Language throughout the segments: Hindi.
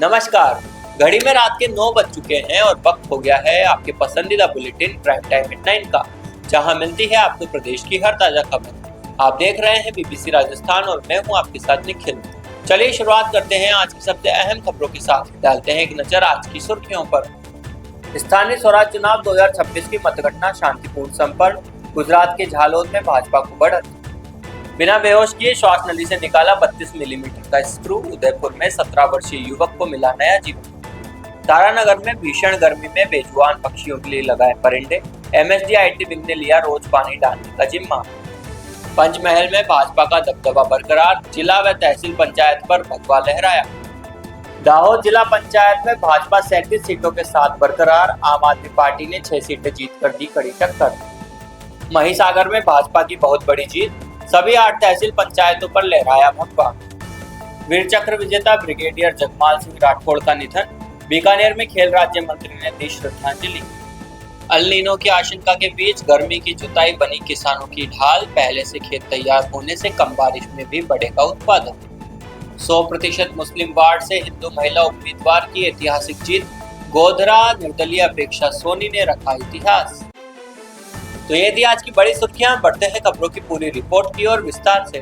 नमस्कार। घड़ी में रात के 9 बज चुके हैं और वक्त हो गया है आपके पसंदीदा बुलेटिन प्राइम टाइम एट 9 का, जहां मिलती है आपको प्रदेश की हर ताजा खबर। आप देख रहे हैं बीबीसी राजस्थान और मैं हूं आपके साथ निखिल। चलिए शुरुआत करते हैं आज की सबसे अहम खबरों के साथ। डालते हैं एक नजर आज की सुर्खियों पर। स्थानीय स्वराज चुनाव 2026 की मतगणना शांतिपूर्ण संपन्न। गुजरात के झालोद में भाजपा को बढ़त। बिना बेहोश किए श्वास नली से निकाला 32 मिलीमीटर का स्क्रू। उदयपुर में 17 वर्षीय युवक को मिला नया जीवन। तारानगर में भीषण गर्मी में बेजुबान पक्षियों के लिए लगाए परिंदे। एमएसडी आईटी विंग ने लिया रोज पानी डालने का जिम्मा। पंचमहल में भाजपा का दबदबा बरकरार। जिला व तहसील पंचायत पर भगवा लहराया। दाहोद जिला पंचायत में भाजपा 37 सीटों के साथ बरकरार। आम आदमी पार्टी ने 6 सीटें जीतकर दी कड़ी टक्कर। महिसागर में भाजपा की बहुत बड़ी जीत। सभी 8 तहसील पंचायतों पर लहराया भगवा। वीर चक्र विजेता ब्रिगेडियर जगमाल सिंह राठौड़ का निधन। बीकानेर में खेल राज्य मंत्री ने दी श्रद्धांजलि। अल नीनो की आशंका के बीच गर्मी की जुताई बनी किसानों की ढाल। पहले से खेत तैयार होने से कम बारिश में भी बढ़ेगा उत्पादन। 100% मुस्लिम वार्ड से हिंदू महिला उम्मीदवार की ऐतिहासिक जीत। गोधरा निर्दलीय अपेक्षा सोनी ने रखा इतिहास। तो ये थी आज की बड़ी सुर्खियां। बढ़ते हैं खबरों की पूरी रिपोर्ट की ओर विस्तार से।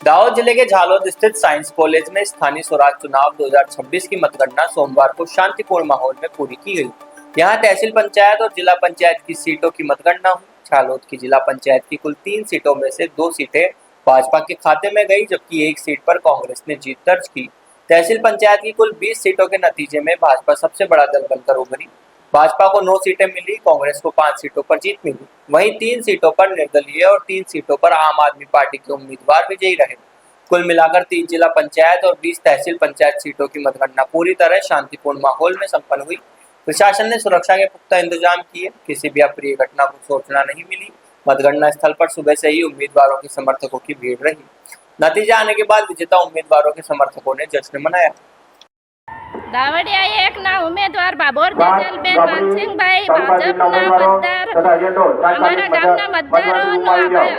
दाहोद जिले के झालोद स्थित साइंस कॉलेज में स्थानीय स्वराज चुनाव 2026 की मतगणना सोमवार को शांतिपूर्ण माहौल में पूरी की गई। यहाँ तहसील पंचायत और जिला पंचायत की सीटों की मतगणना हुई। झालोद की जिला पंचायत की कुल 3 सीटों में से 2 सीटें भाजपा के खाते में गई, जबकि 1 सीट पर कांग्रेस ने जीत दर्ज की। तहसील पंचायत की कुल 20 सीटों के नतीजे में भाजपा सबसे बड़ा दल बनकर उभरी। भाजपा को 9 सीटें मिली, कांग्रेस को 5 सीटों पर जीत मिली। वहीं 3 सीटों पर निर्दलीय और 3 सीटों पर आम आदमी पार्टी के उम्मीदवार विजयी रहे। कुल मिलाकर 3 जिला पंचायत और 20 तहसील पंचायत सीटों की मतगणना पूरी तरह शांतिपूर्ण माहौल में संपन्न हुई। प्रशासन ने सुरक्षा के पुख्ता इंतजाम किए। किसी भी अप्रिय घटना को सूचना नहीं मिली। मतगणना स्थल पर सुबह से ही उम्मीदवारों के समर्थकों की भीड़ रही। नतीजा आने के बाद विजेता उम्मीदवारों के समर्थकों ने जश्न मनाया। दावडिया एक ना उम्मीदवार बाबोर तेजलबेन मानसिंहभाई भाजपना मतदार અમારા ગામના મતદારોનો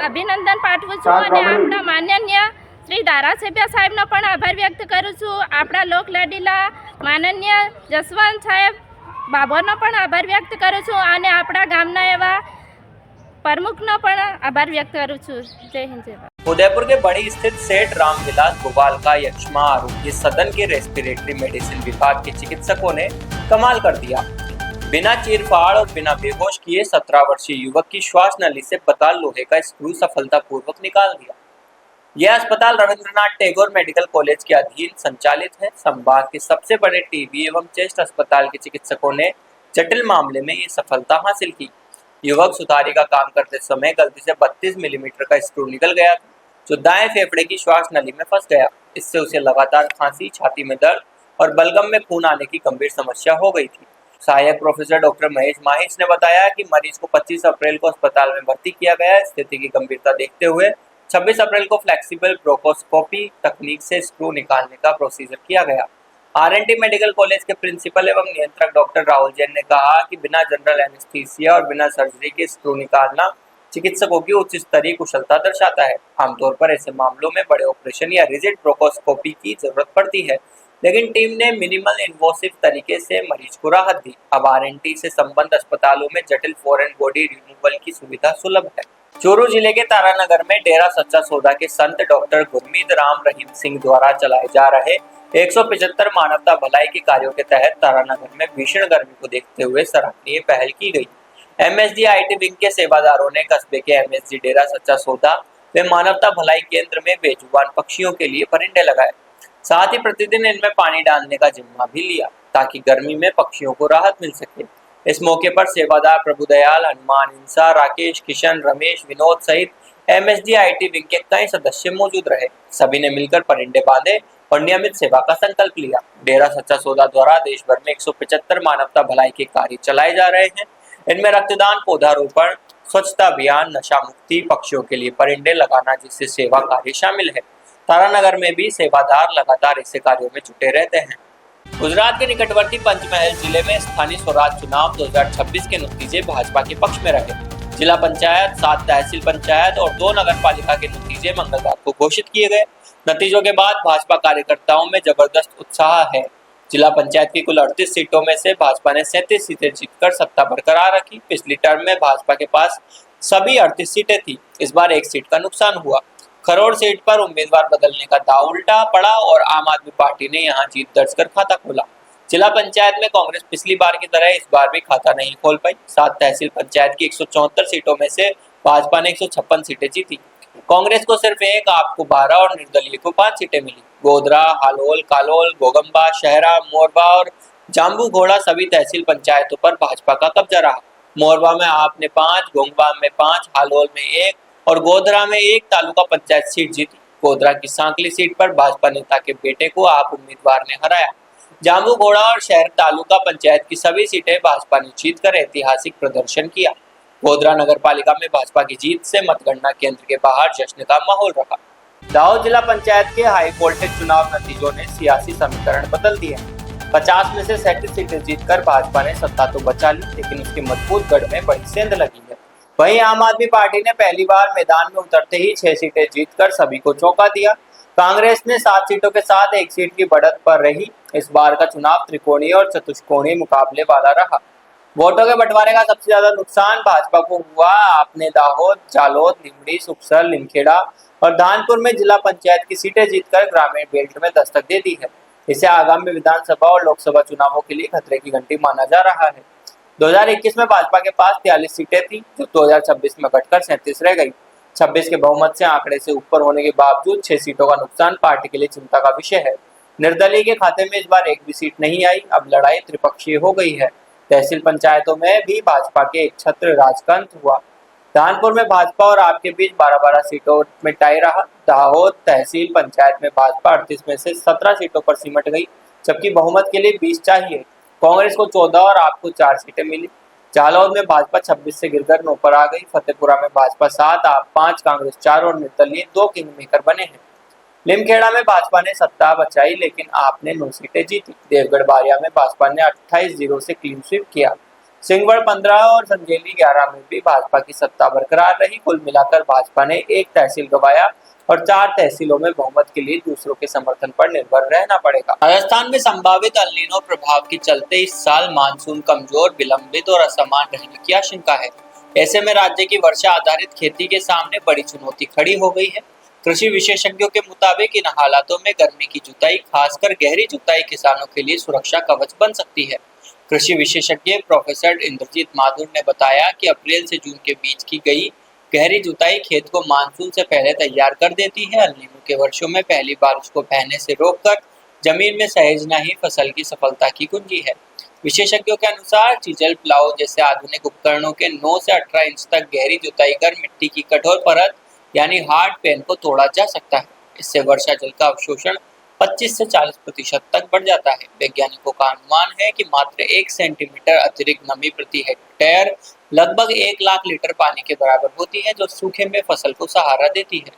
અભિનંદન પાઠવું છું અને આપણા માનનીય શ્રી ધારાસભ્ય સાહેબનો પણ આભાર વ્યક્ત કરું છું। આપણા લોકલાડીલા માનનીય જસવંત સાહેબ બાબોરનો પણ આભાર વ્યક્ત કરું છું અને આપણા ગામના એવા प्रमुखનો પણ આભાર વ્યક્ત કરું છું। જય હિન્દ જય ભારત। उदयपुर के बड़ी स्थित सेठ रामविलास गोपाल का यक्ष्मा आरोग्य सदन के रेस्पिरेटरी मेडिसिन विभाग के चिकित्सकों ने कमाल कर दिया। बिना चीरफाड़ और बिना बेहोश किए 17 वर्षीय युवक की श्वास नली से 52 लोहे का स्क्रू सफलतापूर्वक निकाल दिया। यह अस्पताल रविंद्रनाथ टैगोर मेडिकल कॉलेज के अधीन संचालित है। संभाग के सबसे बड़े टीबी एवं चेस्ट अस्पताल के चिकित्सकों ने जटिल मामले में ये सफलता हासिल की। युवक सुधारी का काम करते समय गलती से 32 मिलीमीटर का स्क्रू निकल गया था, जो दाएं फेफड़े की श्वास नली में फंस गया। इससे उसे लगातार खांसी, छाती में दर्द और बलगम में खून आने की गंभीर समस्या हो गई थी। सहायक प्रोफेसर डॉक्टर महेश माहिस ने बताया कि मरीज को 25 अप्रैल को अस्पताल में भर्ती किया गया। स्थिति की गंभीरता देखते हुए 26 अप्रैल को फ्लेक्सिबल ब्रोंकोस्कोपी तकनीक से स्क्रू निकालने का प्रोसीजर किया गया। आरएनटी मेडिकल कॉलेज के प्रिंसिपल एवं नियंत्रक डॉक्टर राहुल जैन ने कहा कि बिना जनरल एनेस्थीसिया और बिना सर्जरी के स्क्रू निकालना चिकित्सकों की उच्च स्तरीय कुशलता दर्शाता है। आमतौर पर ऐसे मामलों में बड़े ऑपरेशन या रिजिड ब्रोंकोस्कोपी की जरूरत पड़ती है, लेकिन टीम ने मिनिमल इन्वेसिव तरीके से मरीज को राहत दी। अब आरएनटी से संबद्ध अस्पतालों में जटिल फॉरेन बॉडी रिमूवल की सुविधा सुलभ है। चूरू जिले के तारानगर में डेरा सच्चा सौदा के संत डॉक्टर गुरमीत राम रहीम सिंह द्वारा चलाए जा रहे 175 मानवता भलाई के कार्यों के तहत तारानगर में भीषण गर्मी को देखते हुए सराहनीय पहल की गई। एमएसडी आईटी विंग के सेवादारों ने कस्बे के एमएसडी डेरा सच्चा सौदा व मानवता भलाई केंद्र में बेजुबान पक्षियों के लिए परिंदे लगाए। साथ ही प्रतिदिन इनमें पानी डालने का जिम्मा भी लिया, ताकि गर्मी में पक्षियों को राहत मिल सके। इस मौके पर सेवादार प्रभुदयाल, हनुमान इंसा, राकेश, किशन, रमेश, विनोद सहित एमएसडी आईटी विंग के कई सदस्य मौजूद रहे। सभी ने मिलकर परिंदे बांधे और नियमित सेवा का संकल्प लिया। डेरा सच्चा सौदा द्वारा देश भर में 175 मानवता भलाई के कार्य चलाए जा रहे हैं। इनमें रक्तदान, पौधारोपण, स्वच्छता अभियान, नशा मुक्ति, पक्षियों के लिए परिंदे लगाना जैसे सेवा कार्य शामिल है। तारानगर में भी सेवादार लगातार ऐसे कार्यों में जुटे रहते हैं। गुजरात के निकटवर्ती पंचमहल जिले में स्थानीय स्वराज चुनाव 2026 के नतीजे भाजपा के पक्ष में रहे। जिला पंचायत, 7 तहसील पंचायत और 2 नगर पालिका के नतीजे मंगलवार को घोषित किए गए। नतीजों के बाद भाजपा कार्यकर्ताओं में जबरदस्त उत्साह है। जिला पंचायत की कुल 38 सीटों में से भाजपा ने 37 सीटें जीतकर सत्ता बरकरार रखी। पिछली टर्म में भाजपा के पास सभी 38 सीटें थी। इस बार एक सीट का नुकसान हुआ। खरोड़ सीट पर उम्मीदवार बदलने का दांव उल्टा पड़ा और आम आदमी पार्टी ने यहां जीत दर्ज कर खाता खोला। जिला पंचायत में कांग्रेस पिछली बार की तरह इस बार भी खाता नहीं खोल पाई। 7 तहसील पंचायत की 174 सीटों में से भाजपा ने 156 सीटें जीती। कांग्रेस को सिर्फ एक, आपको 12 और निर्दलीय को 5 सीटें मिली। गोधरा, हालोल, कालोल, गोगम्बा, शहरा, मोरबा और जाम्बू घोड़ा सभी तहसील पंचायतों पर भाजपा का कब्जा रहा। मोरबा में आपने 5, गोगम्बा में 5, हालोल में 1 और गोधरा में 1 तालुका पंचायत सीट जीती। गोधरा की सांकली सीट पर भाजपा नेता के बेटे को आप उम्मीदवार ने हराया। जाम्बू घोड़ा और शहर तालुका पंचायत की सभी सीटें भाजपा ने जीतकर ऐतिहासिक प्रदर्शन किया। गोधरा नगर पालिका में भाजपा की जीत से मतगणना केंद्र के बाहर जश्न का माहौल रहा। दाहोद जिला पंचायत के हाई वोल्टेज चुनाव नतीजों ने सियासी समीकरण बदल दिए। 50 में से 37 सीटें जीतकर भाजपा ने सत्ता तो बचा ली, लेकिन उसके मजबूत गढ़ में बड़ी सेंध लगी है। वहीं आम आदमी पार्टी ने पहली बार मैदान में उतरते ही 6 सीटें जीतकर सभी को चौंका दिया। कांग्रेस ने 7 सीटों के साथ 1 सीट की बढ़त पर रही। इस बार का चुनाव त्रिकोणीय और चतुष्कोणीय मुकाबले वाला रहा। वोटों के बंटवारे का सबसे ज्यादा नुकसान भाजपा को हुआ। आपने दाहोद, जालोद, निमड़ी, सुखसर, लिमखेड़ा और धानपुर में जिला पंचायत की सीटें जीतकर ग्रामीण बेल्ट में दस्तक दे दी है। इसे आगामी विधानसभा और लोकसभा चुनावों के लिए खतरे की घंटी माना जा रहा है। 2021 में भाजपा के पास 43 सीटें थी, जो 2026 में घटकर 37 रह गई। 26 के बहुमत से आंकड़े से ऊपर होने के बावजूद 6 सीटों का नुकसान पार्टी के लिए चिंता का विषय है। निर्दलीय के खाते में इस बार एक भी सीट नहीं आई। अब लड़ाई त्रिपक्षीय हो गई है। तहसील पंचायतों में भी भाजपा के एक छत्र राजकंत हुआ। धानपुर में भाजपा और आपके बीच 12-12 सीटों में टाई रहा। दाहोद तहसील पंचायत में भाजपा 38 में से 17 सीटों पर सिमट गई, जबकि बहुमत के लिए 20 चाहिए। कांग्रेस को 14 और आपको 4 सीटें मिली। जालौद में भाजपा 26 से गिरकर 9 पर आ गई। फतेहपुरा में भाजपा 7, आप 5, कांग्रेस 4 और निर्दलीय 2 किंग मेकर बने हैं। लिमखेड़ा में भाजपा ने सत्ता बचाई, लेकिन आपने 9 सीटें जीती। देवगढ़ बारिया में भाजपा ने 28-0 से क्लीन स्वीप किया। सिंहगढ़ 15 और संजेली 11 में भी भाजपा की सत्ता बरकरार रही। कुल मिलाकर भाजपा ने 1 तहसील गंवाया और 4 तहसीलों में बहुमत के लिए दूसरों के समर्थन पर निर्भर रहना पड़ेगा। राजस्थान में संभावित अल नीनो प्रभाव के चलते इस साल मानसून कमजोर, विलंबित और असमान रहने की आशंका है। ऐसे में राज्य की वर्षा आधारित खेती के सामने बड़ी चुनौती खड़ी हो गई है। कृषि विशेषज्ञों के मुताबिक इन हालातों में गर्मी की जुताई, खासकर गहरी जुताई, किसानों के लिए सुरक्षा कवच बन सकती है। कृषि विशेषज्ञ प्रोफेसर इंद्रजीत माथुर ने बताया कि अप्रैल से जून के बीच की गई गहरी जुताई खेत को मानसून से पहले तैयार कर देती है। अल नीनो के वर्षों में पहली बारिश को बहने से रोककर जमीन में सहेजना ही फसल की सफलता की कुंजी है। विशेषज्ञों के अनुसार चीजल प्लाऊ जैसे आधुनिक उपकरणों के 9 से 18 इंच तक गहरी जुताई कर मिट्टी की कठोर परत यानी हार्ड पैन को तोड़ा जा सकता है। इससे वर्षा जल का अवशोषण 25 से 40% तक बढ़ जाता है। वैज्ञानिकों का अनुमान है कि मात्र 1 सेंटीमीटर अतिरिक्त नमी प्रति हेक्टेयर लगभग 1 लाख लीटर पानी के बराबर होती है, जो सूखे में फसल को सहारा देती है।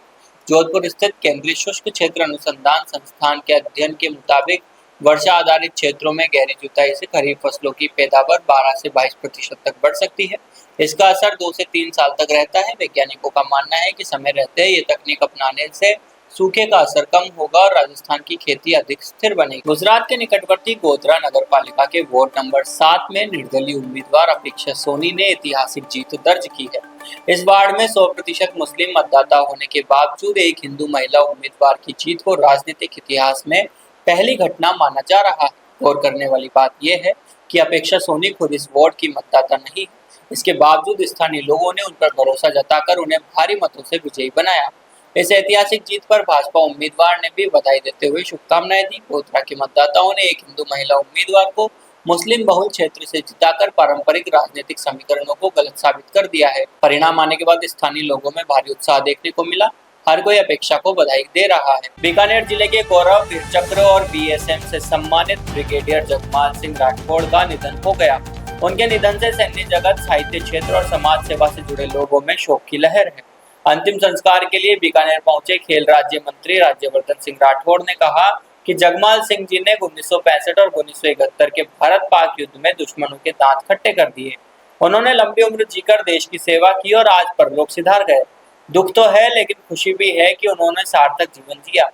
जोधपुर स्थित केंद्रीय शुष्क क्षेत्र अनुसंधान संस्थान के अध्ययन के मुताबिक वर्षा आधारित क्षेत्रों में गहरी जुताई से खरीफ फसलों की पैदावार 12 से 22% तक बढ़ सकती है। इसका असर 2 से 3 साल तक रहता है। वैज्ञानिकों का मानना है कि समय रहते ये तकनीक अपनाने से सूखे का असर कम होगा और राजस्थान की खेती अधिक स्थिर बनेगी। गुजरात के निकटवर्ती गोधरा नगर पालिका के वार्ड नंबर 7 में निर्दलीय उम्मीदवार अपेक्षा सोनी ने ऐतिहासिक जीत दर्ज की है। इस वार्ड में 100% मुस्लिम मतदाता होने के बावजूद एक हिंदू महिला उम्मीदवार की जीत को राजनीतिक इतिहास में पहली घटना माना जा रहा है। गौर करने वाली बात यह है कि अपेक्षा सोनी खुद इस वार्ड की मतदाता नहीं है। इसके बावजूद स्थानीय लोगों ने उन पर भरोसा जताकर उन्हें भारी मतों से विजयी बनाया। इस ऐतिहासिक जीत पर भाजपा उम्मीदवार ने भी बधाई देते हुए शुभकामनाएं दी। गोधरा के मतदाताओं ने एक हिंदू महिला उम्मीदवार को मुस्लिम बहुल क्षेत्र से जिताकर पारंपरिक राजनीतिक समीकरणों को गलत साबित कर दिया है। परिणाम आने के बाद स्थानीय लोगों में भारी उत्साह देखने को मिला। हर कोई अपेक्षा को बधाई दे रहा है। बीकानेर जिले के गौरव वीर चक्र और बीएसएम से सम्मानित ब्रिगेडियर जगमाल सिंह राठौड़ का निधन हो गया। उनके निधन से सैन्य जगत, साहित्य क्षेत्र और समाज सेवा से जुड़े लोगों में शोक की लहर है। अंतिम संस्कार के लिए बीकानेर पहुंचे खेल राज्य मंत्री राज्यवर्धन सिंह राठौड़ ने कहा कि जगमाल सिंह जी ने 1965 और 1971 के भारत पाक युद्ध में दुश्मनों के दांत खट्टे कर दिए। उन्होंने लंबी उम्र जीकर देश की सेवा की और आज परलोक सिधार गए। दुख तो है, लेकिन खुशी भी है कि उन्होंने सार्थक जीवन जिया।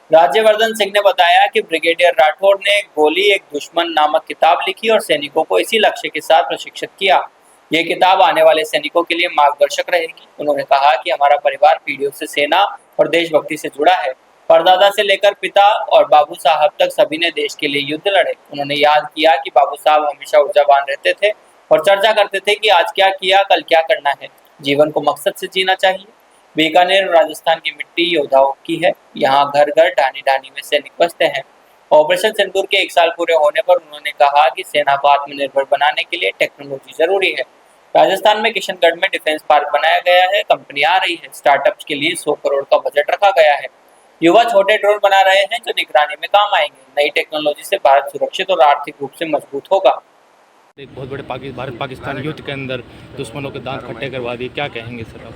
राज्यवर्धन सिंह ने बताया कि ब्रिगेडियर राठौड़ ने गोली एक दुश्मन नामक किताब लिखी और सैनिकों को इसी लक्ष्य के साथ प्रशिक्षित किया। ये किताब आने वाले सैनिकों के लिए मार्गदर्शक रहेगी। उन्होंने कहा कि हमारा परिवार पीढ़ियों से सेना और देशभक्ति से जुड़ा है। परदादा से लेकर पिता और बाबू साहब तक सभी ने देश के लिए युद्ध लड़े। उन्होंने याद किया कि बाबू साहब हमेशा ऊर्जावान रहते थे और चर्चा करते थे कि आज क्या किया, कल क्या करना है। जीवन को मकसद से जीना चाहिए। बीकानेर राजस्थान की मिट्टी योद्धाओं की है। यहाँ घर घर ढानी ढानी में सैनिक बसते हैं। ऑपरेशन सिंदूर के 1 साल पूरे होने पर उन्होंने कहा कि सेना को आत्मनिर्भर बनाने के लिए टेक्नोलॉजी जरूरी है। राजस्थान में किशनगढ़ में डिफेंस पार्क बनाया गया है। कंपनी आ रही है। स्टार्टअप्स के लिए 100 करोड़ का बजट रखा गया है। युवा छोटे ड्रोन बना रहे हैं जो निगरानी में काम आएंगे। नई टेक्नोलॉजी से भारत सुरक्षित और आर्थिक रूप से मजबूत होगा। एक बहुत बड़े भारत पाकिस्तान युद्ध के अंदर दुश्मनों के दांत खट्टे करवा दिए, क्या कहेंगे सर आप?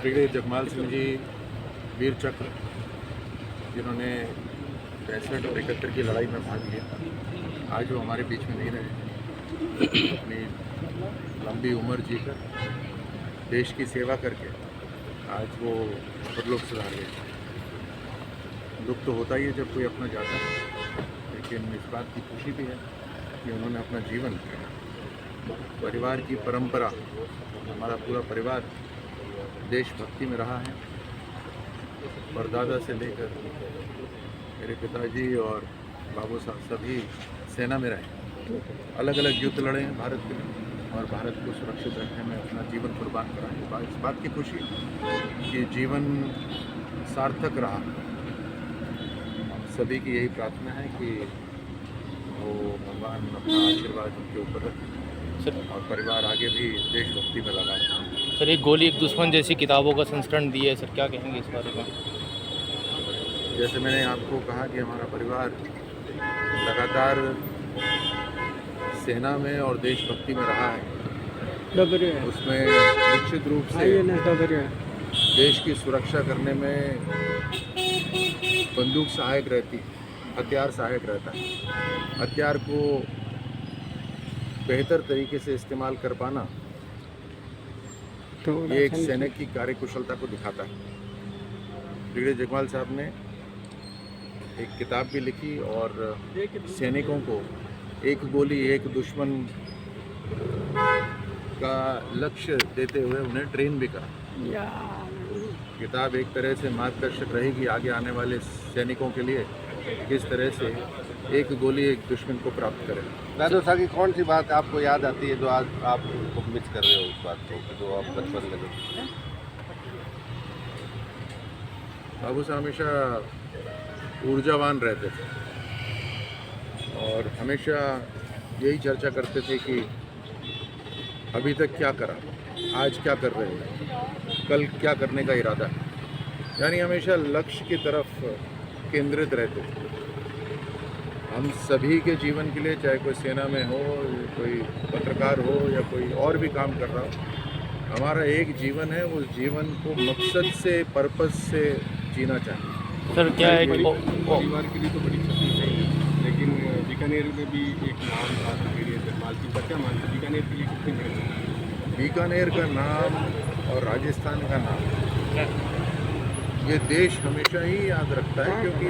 ब्रिगेडियर जगमाल सिंह जी वीर चक्र, जिन्होंने 65 और 71 की लड़ाई में भाग लिया, आज वो हमारे बीच में नहीं रहे। अपनी लंबी उम्र जीकर देश की सेवा करके आज वो परलोक सुधार गए। दुख तो होता ही है जब कोई अपना जाता है, लेकिन इस बात की खुशी भी है कि उन्होंने अपना जीवन परिवार की परंपरा, हमारा पूरा परिवार देशभक्ति में रहा है। परदादा से लेकर मेरे पिताजी और बाबू साहब सभी सेना में रहे, अलग अलग युद्ध लड़े हैं भारत के लिए और भारत को सुरक्षित रखने में अपना जीवन कुर्बान करा है। इस बात की खुशी कि जीवन सार्थक रहा। हम सभी की यही प्रार्थना है कि वो भगवान अपना आशीर्वाद उनके ऊपर रखें और परिवार आगे भी देशभक्ति में लगा रहे। सर, एक गोली एक दुश्मन जैसी किताबों का संस्करण दिया है सर, क्या कहेंगे इस बारे में? जैसे मैंने आपको कहा कि हमारा परिवार लगातार सेना में और देशभक्ति में रहा है, उसमें निश्चित रूप से देश की सुरक्षा करने में बंदूक सहायक रहती है, हथियार सहायक रहता है। हथियार को बेहतर तरीके से इस्तेमाल कर पाना ये एक सैनिक की कार्यकुशलता को दिखाता है। ब्रिगेडियर जगमाल साहब ने एक किताब भी लिखी और सैनिकों को एक गोली एक दुश्मन का लक्ष्य देते हुए उन्हें ट्रेन भी करा। किताब एक तरह से मार्गदर्शक रहेगी आगे आने वाले सैनिकों के लिए, किस तरह से एक गोली एक दुश्मन को प्राप्त करें। दादू साहब की कौन सी बात आपको याद आती है जो आज आप उनको मिस कर रहे हो, उस बात को जो आप बचपन में? बाबू साहब हमेशा ऊर्जावान रहते थे और हमेशा यही चर्चा करते थे कि अभी तक क्या करा, आज क्या कर रहे हैं, कल क्या करने का इरादा है। यानी हमेशा लक्ष्य की तरफ केंद्रित रहते थे। हम सभी के जीवन के लिए, चाहे कोई सेना में हो, कोई पत्रकार हो या कोई और भी काम कर रहा हो, हमारा एक जीवन है, उस जीवन को मकसद से, पर्पस से जीना चाहिए। सर, क्या है परिवार के लिए तो बड़ी क्षति है, लेकिन बीकानेर में भी एक नाम था ब्रिगेडियर जगमाल सिंह का। क्या मानते बीकानेर के लिए कितने महत्व? बीकानेर का नाम और राजस्थान का नाम ये देश हमेशा ही याद रखता है, क्योंकि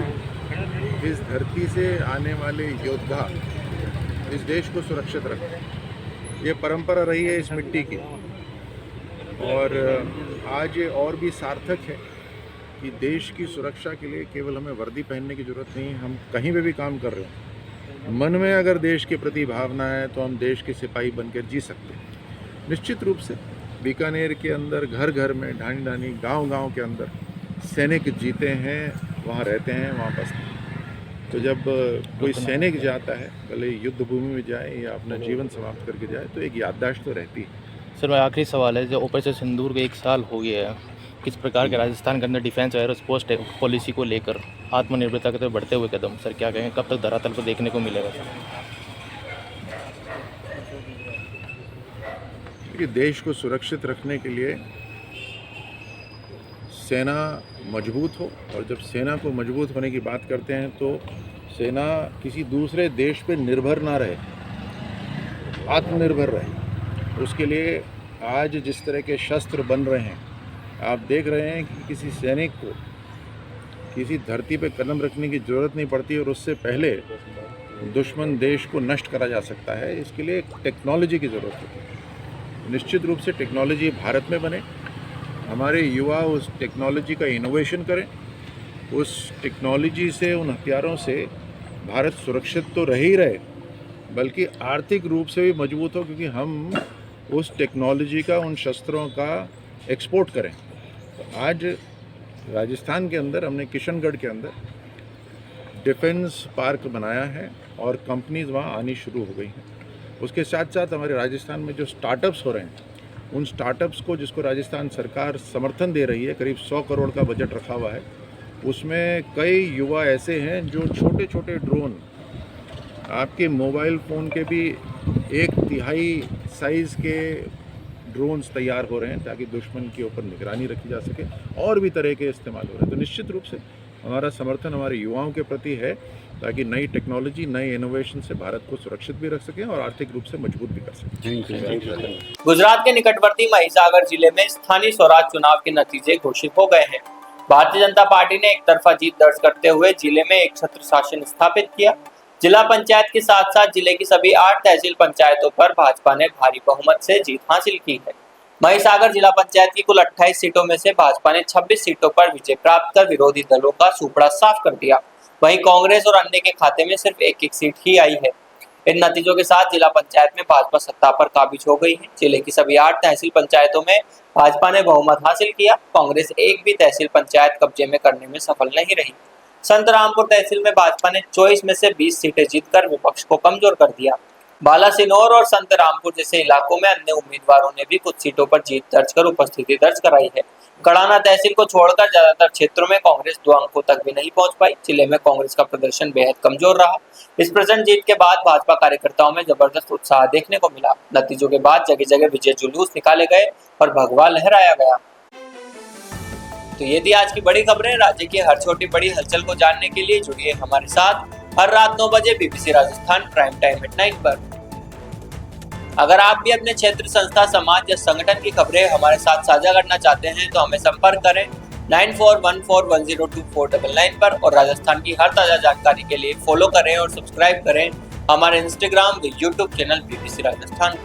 इस धरती से आने वाले योद्धा इस देश को सुरक्षित रखते हैं। ये परंपरा रही है इस मिट्टी की और आज ये और भी सार्थक है कि देश की सुरक्षा के लिए केवल हमें वर्दी पहनने की ज़रूरत नहीं है। हम कहीं पे भी काम कर रहे हो, मन में अगर देश के प्रति भावना है तो हम देश के सिपाही बनकर जी सकते हैं। निश्चित रूप से बीकानेर के अंदर घर घर में, ढानी ढानी, गांव गांव के अंदर सैनिक जीते हैं, वहाँ रहते हैं, वहाँ बसते हैं। तो जब कोई सैनिक जाता है, भले युद्ध भूमि में जाए या अपना जीवन समाप्त करके जाए, तो एक याददाश्त तो रहती है। सर, मेरा आखिरी सवाल है, जो ऑपरेशन सिंदूर का 1 साल हो गया है, किस प्रकार के राजस्थान के अंदर डिफेंस एयरोस्पेस पॉलिसी को लेकर आत्मनिर्भरता की तरफ बढ़ते हुए कदम, सर क्या कहेंगे, कब तक धरातल पर देखने को मिलेगा? कि देश को सुरक्षित रखने के लिए सेना मजबूत हो, और जब सेना को मजबूत होने की बात करते हैं तो सेना किसी दूसरे देश पे निर्भर ना रहे, आत्मनिर्भर रहे। उसके लिए आज जिस तरह के शस्त्र बन रहे हैं, आप देख रहे हैं कि किसी सैनिक को किसी धरती पे कदम रखने की ज़रूरत नहीं पड़ती और उससे पहले दुश्मन देश को नष्ट करा जा सकता है। इसके लिए टेक्नोलॉजी की ज़रूरत होती है। निश्चित रूप से टेक्नोलॉजी भारत में बने, हमारे युवा उस टेक्नोलॉजी का इनोवेशन करें, उस टेक्नोलॉजी से, उन हथियारों से भारत सुरक्षित तो रह ही रहे, बल्कि आर्थिक रूप से भी मजबूत हो, क्योंकि हम उस टेक्नोलॉजी का, उन शस्त्रों का एक्सपोर्ट करें। तो आज राजस्थान के अंदर हमने किशनगढ़ के अंदर डिफेंस पार्क बनाया है और कंपनीज वहाँ आनी शुरू हो गई हैं। उसके साथ साथ हमारे राजस्थान में जो स्टार्टअप्स हो रहे हैं, उन स्टार्टअप्स को, जिसको राजस्थान सरकार समर्थन दे रही है, करीब 100 करोड़ का बजट रखा हुआ है, उसमें कई युवा ऐसे हैं जो छोटे छोटे ड्रोन, आपके मोबाइल फ़ोन के भी 1/3 साइज़ के ड्रोन्स तैयार हो रहे हैं ताकि दुश्मन के ऊपर निगरानी रखी जा सके, और भी तरह के इस्तेमाल हो रहे हैं। तो निश्चित रूप से हमारा समर्थन हमारे युवाओं के प्रति है, ताकि नई टेक्नोलॉजी, नए इनोवेशन से भारत को सुरक्षित भी रख सकें और आर्थिक रूप से मजबूत भी कर सकें। गुजरात के निकटवर्ती महिसागर जिले में स्थानीय स्वराज चुनाव के नतीजे घोषित हो गए हैं। भारतीय जनता पार्टी ने एक तरफा जीत दर्ज करते हुए जिले में एक छत्र शासन स्थापित किया। जिला पंचायत के साथ साथ जिले की सभी 8 तहसील पंचायतों पर भाजपा ने भारी बहुमत से जीत हासिल की है। महिसागर जिला पंचायत की कुल 28 सीटों में से भाजपा ने 26 सीटों पर विजय प्राप्त कर विरोधी दलों का सुपड़ा साफ कर दिया। वहीं कांग्रेस और अन्य के खाते में सिर्फ एक सीट ही आई है। इन नतीजों के साथ जिला पंचायत में भाजपा सत्ता पर काबिज हो गई है। जिले की सभी 8 तहसील पंचायतों में भाजपा ने बहुमत हासिल किया। कांग्रेस एक भी तहसील पंचायत कब्जे में करने में सफल नहीं रही। संतरामपुर तहसील में भाजपा ने 24 में से 20 सीटें जीतकर विपक्ष को कमजोर कर दिया। बालासिनोर और संतरामपुर जैसे इलाकों में अन्य उम्मीदवारों ने भी कुछ सीटों पर जीत दर्ज कर उपस्थिति दर्ज कराई है। कड़ाना तहसील को छोड़कर ज्यादातर क्षेत्रों में कांग्रेस 2 अंकों तक भी नहीं पहुंच पाई। जिले में कांग्रेस का प्रदर्शन बेहद कमजोर रहा। इस प्रचंड जीत के बाद भाजपा कार्यकर्ताओं में जबरदस्त उत्साह देखने को मिला। नतीजों के बाद जगह जगह विजय जुलूस निकाले गए और भगवा लहराया गया। तो ये थी आज की बड़ी खबरें। राज्य की हर छोटी बड़ी हलचल को जानने के लिए जुड़िए हमारे साथ हर रात 9 बजे BBC Rajasthan prime time midnight पर। अगर आप भी अपने क्षेत्र, संस्था, समाज या संगठन की खबरें हमारे साथ साझा करना चाहते हैं तो हमें संपर्क करें 9414102499 पर और राजस्थान की हर ताजा जानकारी के लिए फॉलो करें और सब्सक्राइब करें हमारे इंस्टाग्राम व यूट्यूब चैनल BBC राजस्थान।